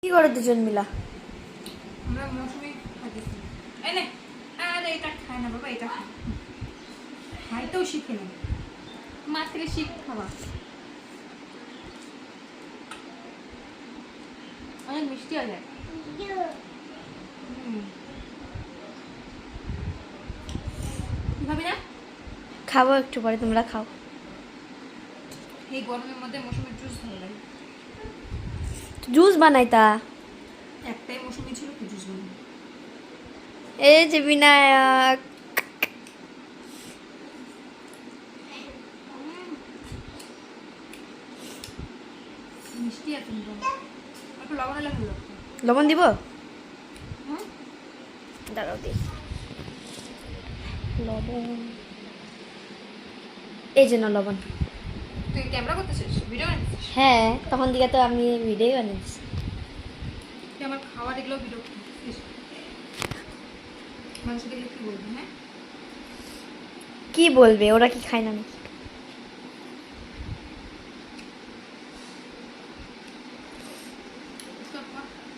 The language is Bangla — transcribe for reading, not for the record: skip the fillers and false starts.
কি করে দুজন মিলা? আমরা মৌসুমি খাইতেছি। এনে আরে এটা খায় না বাবা, এটা খায়। খাইতেও শিখে না, মাত্র শিখ খাওয়া। অনেক মিষ্টি হয়ে যায়। ভাবি না খাবো একটু পরে, তোমরা খাও। এই গরমের মধ্যে মৌসুমির জুস ভালো লাগে। জুস বানাই তা? একটাই মৌসুমি ছিল, কি জুস বানাই। এই যে বিনায়ক। মিষ্টি আছে কিন্তু একটু লবণ হলে ভালো লাগতো। লবণ দিব? হুম, দাঁড়াও দিই লবণ। এই যে না লবণ। তুই ক্যামেরা করতেছিস, ভিডিও বানাচ্ছিস? হ্যাঁ, তখন দিকে তো আমি ভিডিও বানিয়েছি। তুই আমার খাওয়া দেখলেও ভিডিও করতেছিস, মানুষ দেখলে কি বলবি? হ্যাঁ, কি বলবে, ওরা কি খায় না নাকি?